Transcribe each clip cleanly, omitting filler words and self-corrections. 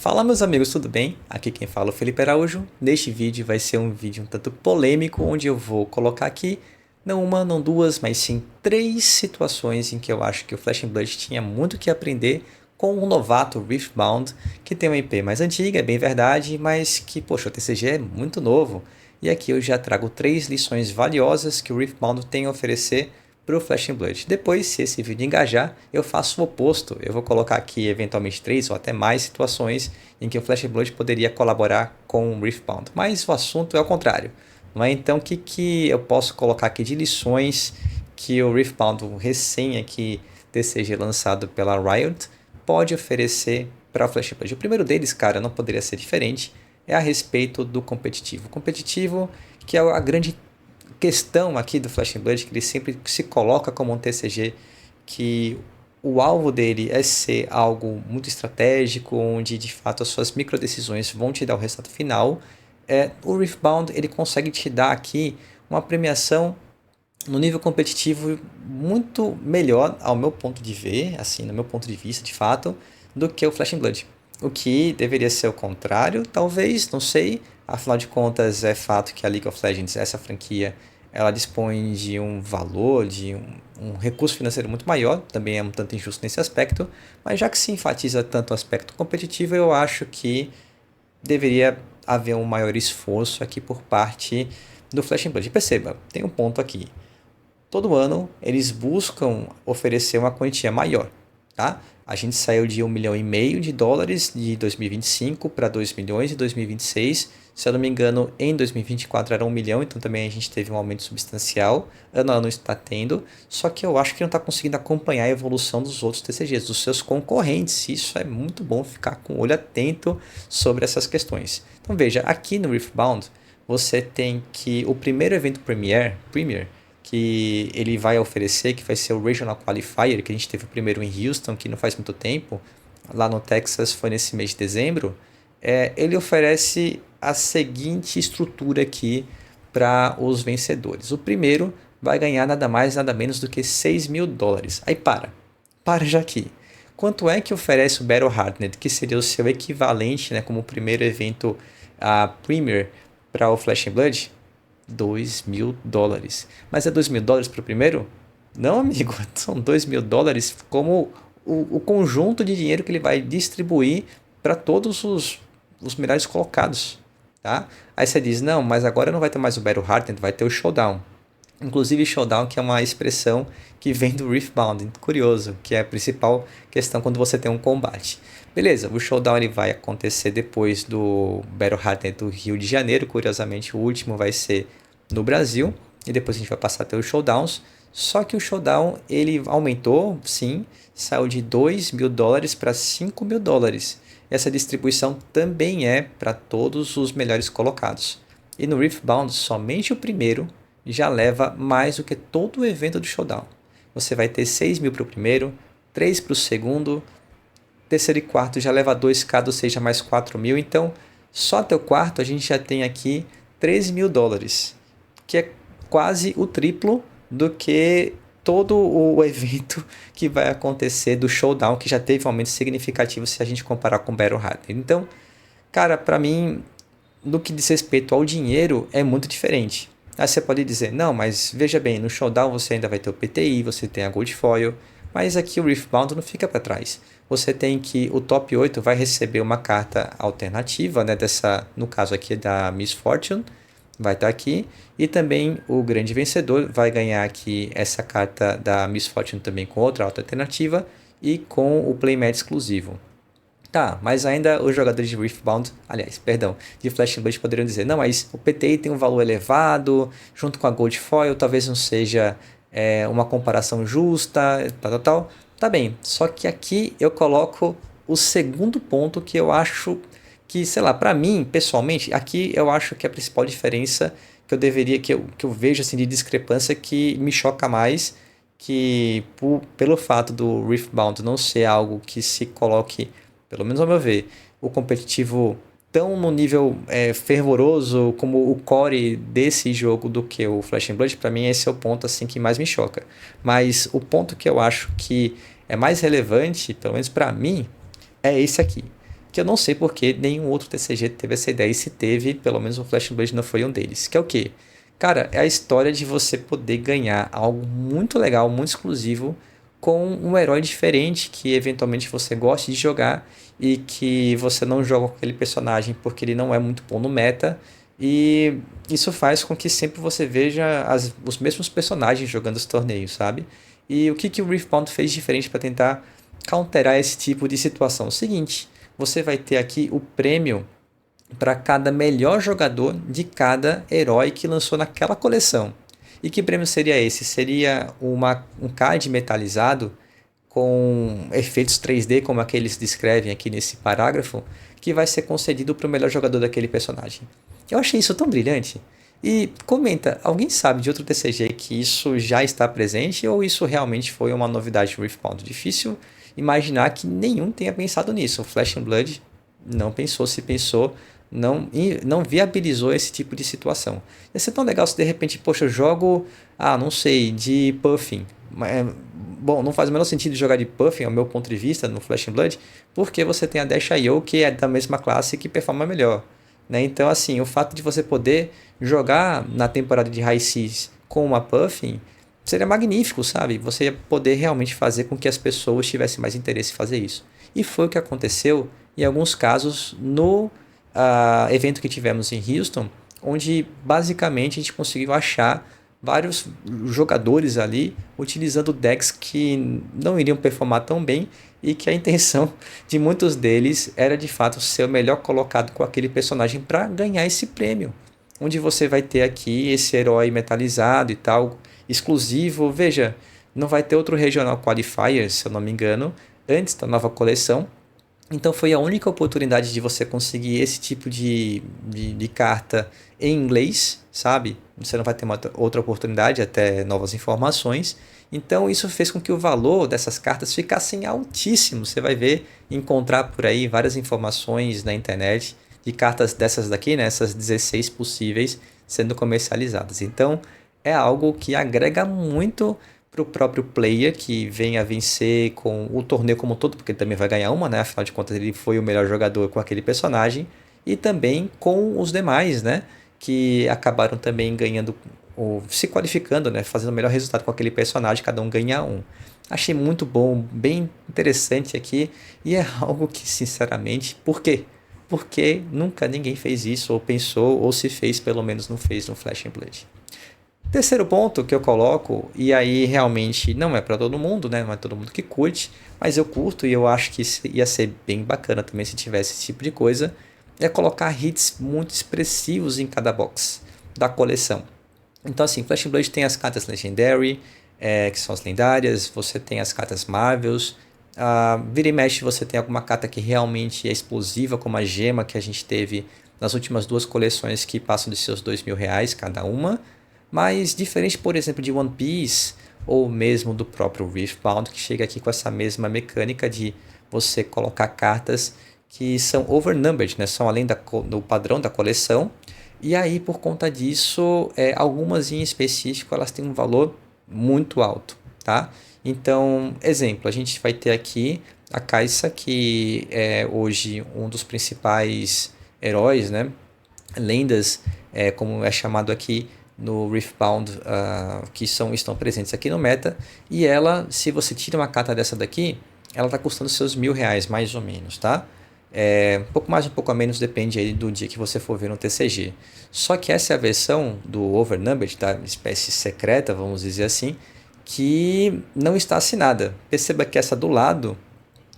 Fala meus amigos, tudo bem? Aqui quem fala é o Felipe Araújo. Neste vídeo vai ser um vídeo um tanto polêmico, onde eu vou colocar aqui, não uma, não duas, mas sim três situações em que eu acho que o Flash and Blood tinha muito que aprender com o novato Riftbound, que tem uma IP mais antiga, é bem verdade, mas que, poxa, o TCG é muito novo. E aqui eu já trago três lições valiosas que o Riftbound tem a oferecer para o Flash and Blood. Depois, se esse vídeo engajar, eu faço o oposto. Eu vou colocar aqui eventualmente três ou até mais situações em que o Flash and Blood poderia colaborar com o Riftbound. Mas o assunto é o contrário. Não é? Então, o que eu posso colocar aqui de lições que o Riftbound, recém aqui TCG lançado pela Riot, pode oferecer para o Flash and Blood? O primeiro deles, cara, não poderia ser diferente, é a respeito do competitivo. O competitivo, que é a grande questão aqui do Flash and Blood, que ele sempre se coloca como um TCG que o alvo dele é ser algo muito estratégico, onde de fato as suas micro decisões vão te dar o resultado final. O Riftbound ele consegue te dar aqui uma premiação no nível competitivo muito melhor, ao meu ponto de ver, assim, no meu ponto de vista, de fato, do que o Flash and Blood. O que deveria ser o contrário, talvez, não sei. Afinal de contas, é fato que a League of Legends, essa franquia, ela dispõe de um valor, de um recurso financeiro muito maior, também é um tanto injusto nesse aspecto, mas já que se enfatiza tanto o aspecto competitivo, eu acho que deveria haver um maior esforço aqui por parte do Flash and Blood. Perceba, tem um ponto aqui. Todo ano eles buscam oferecer uma quantia maior, tá? A gente saiu de 1,5 milhão de dólares de 2025 para 2 milhões de 2026. Se eu não me engano, em 2024 era 1 milhão, então também a gente teve um aumento substancial. Ano a ano está tendo, só que eu acho que não está conseguindo acompanhar a evolução dos outros TCGs, dos seus concorrentes. Isso é muito bom ficar com o olho atento sobre essas questões. Então veja, aqui no Riftbound, você tem que o primeiro evento Premier que ele vai oferecer, que vai ser o Regional Qualifier, que a gente teve o primeiro em Houston, que não faz muito tempo, lá no Texas foi nesse mês de dezembro, ele oferece a seguinte estrutura aqui para os vencedores. O primeiro vai ganhar nada mais, nada menos do que 6 mil dólares. Aí para já aqui. Quanto é que oferece o Battle Hardened, que seria o seu equivalente, né, como o primeiro evento Premier para o Flash and Blood? 2 mil dólares. Mas é 2 mil dólares para o primeiro? Não, amigo, são 2 mil dólares como o conjunto de dinheiro que ele vai distribuir para todos os melhores colocados. Tá? Aí você diz, não, mas agora não vai ter mais o Battle Hardened, vai ter o Showdown. Inclusive Showdown, que é uma expressão que vem do Riftbound, curioso, que é a principal questão quando você tem um combate. Beleza, o Showdown ele vai acontecer depois do Battle Hardened do Rio de Janeiro, curiosamente o último vai ser no Brasil, e depois a gente vai passar a ter os Showdowns, só que o Showdown ele aumentou, sim, saiu de 2 mil dólares para 5 mil dólares. Essa distribuição também é para todos os melhores colocados. E no Riftbound, somente o primeiro já leva mais do que todo o evento do Showdown. Você vai ter 6 mil para o primeiro, 3 para o segundo, terceiro e quarto já leva 2k, ou seja, mais 4 mil. Então, só até o quarto a gente já tem aqui 13 mil dólares, que é quase o triplo do que todo o evento que vai acontecer do Showdown, que já teve um aumento significativo se a gente comparar com o Battle Hardened. Então, cara, para mim, no que diz respeito ao dinheiro, é muito diferente. Aí você pode dizer, não, mas veja bem, no Showdown você ainda vai ter o PTI, você tem a Gold Foil, mas aqui o Riftbound não fica para trás. Você tem que o top 8 vai receber uma carta alternativa, né, no caso aqui da Miss Fortune, vai estar aqui, e também o grande vencedor vai ganhar aqui essa carta da Miss Fortune também com outra alternativa e com o playmat exclusivo. Tá, mas ainda os jogadores de Riftbound, aliás, perdão, de Flash and Blood poderiam dizer, não, mas o PTI tem um valor elevado, junto com a Gold Foil, talvez não seja uma comparação justa, tal. Tá bem, só que aqui eu coloco o segundo ponto que eu acho que, sei lá, para mim, pessoalmente, aqui eu acho que a principal diferença que eu vejo assim, de discrepância que me choca mais, que pelo fato do Riftbound não ser algo que se coloque, pelo menos ao meu ver, o competitivo tão no nível fervoroso como o core desse jogo do que o Flash and Blood, para mim esse é o ponto assim que mais me choca. Mas o ponto que eu acho que é mais relevante, pelo menos para mim, é esse aqui. que eu não sei porque nenhum outro TCG teve essa ideia, e se teve, pelo menos o Flash and Blood não foi um deles. Que é o quê? Cara, é a história de você poder ganhar algo muito legal, muito exclusivo, com um herói diferente que eventualmente você goste de jogar e que você não joga com aquele personagem porque ele não é muito bom no meta. E isso faz com que sempre você veja os mesmos personagens jogando os torneios, sabe? E o que o Riftbound fez diferente para tentar counterar esse tipo de situação? O seguinte, você vai ter aqui o prêmio para cada melhor jogador de cada herói que lançou naquela coleção. E que prêmio seria esse? Seria um card metalizado com efeitos 3D, como aqueles descrevem aqui nesse parágrafo, que vai ser concedido para o melhor jogador daquele personagem. Eu achei isso tão brilhante. E comenta, alguém sabe de outro TCG que isso já está presente ou isso realmente foi uma novidade do Riftbound? Difícil imaginar que nenhum tenha pensado nisso. O Flash and Blood não pensou, se pensou, não viabilizou esse tipo de situação. Ia ser tão legal se de repente, poxa, eu jogo, não sei, de Puffin. Bom, não faz o menor sentido jogar de Puffin, ao meu ponto de vista, no Flash and Blood, porque você tem a Dash.io, que é da mesma classe e que performa melhor. Né? Então, assim, o fato de você poder jogar na temporada de High Seas com uma Puffin seria magnífico, sabe? Você ia poder realmente fazer com que as pessoas tivessem mais interesse em fazer isso. E foi o que aconteceu, em alguns casos, no evento que tivemos em Houston, onde basicamente a gente conseguiu achar vários jogadores ali utilizando decks que não iriam performar tão bem e que a intenção de muitos deles era de fato ser o melhor colocado com aquele personagem para ganhar esse prêmio. Onde você vai ter aqui esse herói metalizado e tal, exclusivo. Veja, não vai ter outro Regional Qualifier, se eu não me engano, antes da nova coleção. Então foi a única oportunidade de você conseguir esse tipo de carta em inglês, sabe? Você não vai ter uma outra oportunidade até novas informações. Então isso fez com que o valor dessas cartas ficassem altíssimo. Você vai ver, encontrar por aí várias informações na internet de cartas dessas daqui, né? Essas 16 possíveis sendo comercializadas. Então é algo que agrega muito para o próprio player que vem a vencer com o torneio como um todo, porque ele também vai ganhar uma, né? Afinal de contas, ele foi o melhor jogador com aquele personagem, e também com os demais, né? Que acabaram também ganhando, ou se qualificando, né? Fazendo o melhor resultado com aquele personagem, cada um ganha um. Achei muito bom, bem interessante aqui, e é algo que, sinceramente, por quê? Porque nunca ninguém fez isso, ou pensou, ou se fez, pelo menos não fez no Flash and Blood. Terceiro ponto que eu coloco, e aí realmente não é para todo mundo, né? Não é todo mundo que curte, mas eu curto e eu acho que ia ser bem bacana também se tivesse esse tipo de coisa, é colocar hits muito expressivos em cada box da coleção. Então assim, Flash and Blood tem as cartas Legendary, que são as lendárias, você tem as cartas Marvels, vira e mexe você tem alguma carta que realmente é explosiva, como a gema que a gente teve nas últimas duas coleções que passam de seus R$2.000 cada uma. Mas diferente, por exemplo, de One Piece ou mesmo do próprio Riftbound, que chega aqui com essa mesma mecânica de você colocar cartas que são overnumbered, né? São além do padrão da coleção. E aí, por conta disso, algumas em específico, elas têm um valor muito alto, tá? Então, exemplo, a gente vai ter aqui a Kai'Sa, que é hoje um dos principais heróis, né? Lendas, como é chamado aqui, no Riftbound, que estão presentes aqui no meta, e ela, se você tira uma carta dessa daqui, ela está custando seus R$1.000 mais ou menos, tá? Um pouco mais, um pouco a menos, depende aí do dia que você for ver no TCG. Só que essa é a versão do Overnumbered, da espécie secreta, vamos dizer assim, que não está assinada. Perceba que essa do lado,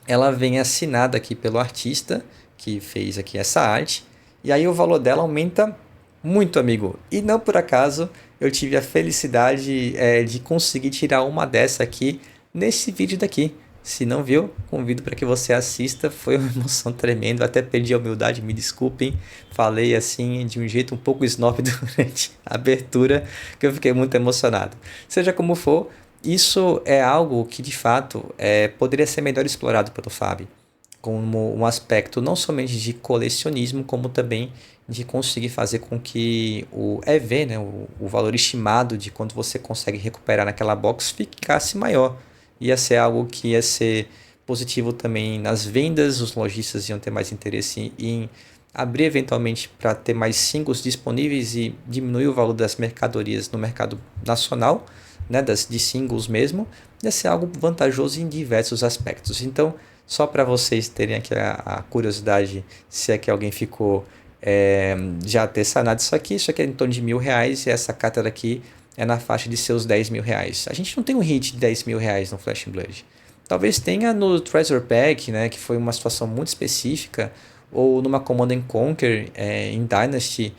ela vem assinada aqui pelo artista que fez aqui essa arte, e aí o valor dela aumenta muito, amigo. E não por acaso eu tive a felicidade de conseguir tirar uma dessa aqui nesse vídeo daqui. Se não viu, convido para que você assista. Foi uma emoção tremenda. Até perdi a humildade, me desculpem. Falei assim de um jeito um pouco snob durante a abertura, que eu fiquei muito emocionado. Seja como for, isso é algo que de fato poderia ser melhor explorado pelo Fábio, como um aspecto não somente de colecionismo, como também de conseguir fazer com que o EV, né, o valor estimado de quanto você consegue recuperar naquela box, ficasse maior. Ia ser algo que ia ser positivo também nas vendas, os lojistas iam ter mais interesse em abrir eventualmente para ter mais singles disponíveis e diminuir o valor das mercadorias no mercado nacional, né, de singles mesmo, ia ser algo vantajoso em diversos aspectos. Então, só para vocês terem aqui a curiosidade, se é que alguém ficou já ter sanado isso aqui é em torno de R$1.000 e essa carta daqui é na faixa de seus R$10.000. A gente não tem um hit de R$10.000 no Flesh and Blood. Talvez tenha no Treasure Pack, né, que foi uma situação muito específica, ou numa Command & Conquer em Dynasty,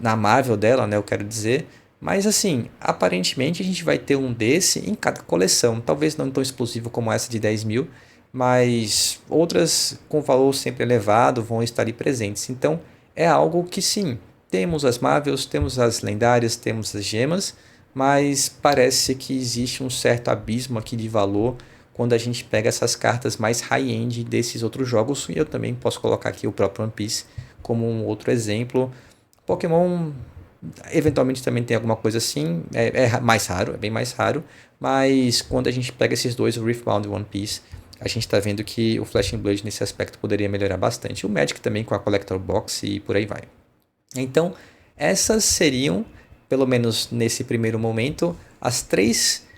na Marvel dela, né, eu quero dizer. Mas assim, aparentemente a gente vai ter um desse em cada coleção. Talvez não tão explosivo como essa de 10 mil, mas outras com valor sempre elevado vão estar ali presentes. Então é algo que sim, temos as Marvels, temos as lendárias, temos as gemas, mas parece que existe um certo abismo aqui de valor quando a gente pega essas cartas mais high-end desses outros jogos. E eu também posso colocar aqui o próprio One Piece como um outro exemplo. Pokémon eventualmente também tem alguma coisa assim, é mais raro, é bem mais raro, mas quando a gente pega esses dois, o Riftbound e o One Piece, a gente está vendo que o Flesh and Blood nesse aspecto poderia melhorar bastante. O Magic também com a Collector Box e por aí vai. Então, essas seriam, pelo menos nesse primeiro momento, as 3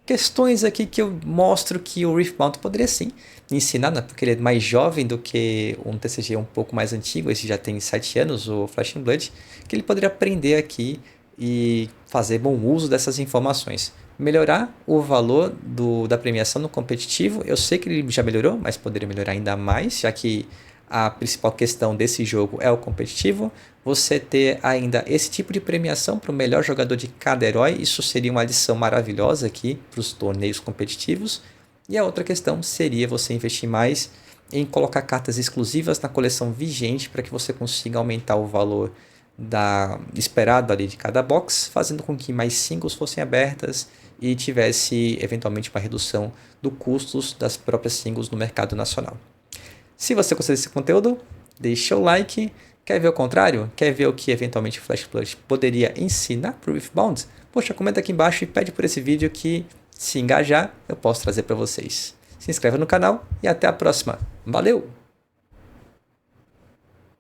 questões aqui que eu mostro que o Riftbound poderia sim ensinar, né? Porque ele é mais jovem do que um TCG um pouco mais antigo, esse já tem 7 anos, o Flesh and Blood, que ele poderia aprender aqui e fazer bom uso dessas informações. Melhorar o valor da premiação no competitivo, eu sei que ele já melhorou, mas poderia melhorar ainda mais, já que a principal questão desse jogo é o competitivo. Você ter ainda esse tipo de premiação para o melhor jogador de cada herói, isso seria uma adição maravilhosa aqui para os torneios competitivos. E a outra questão seria você investir mais em colocar cartas exclusivas na coleção vigente para que você consiga aumentar o valor esperado ali de cada box, fazendo com que mais singles fossem abertas e tivesse eventualmente uma redução do custos das próprias singles no mercado nacional. Se você gostou desse conteúdo, deixa o like. Quer ver o contrário? Quer ver o que eventualmente o Flesh Blood poderia ensinar para o Riftbound? Poxa, comenta aqui embaixo e pede por esse vídeo que, se engajar, eu posso trazer para vocês. Se inscreva no canal e até a próxima. Valeu!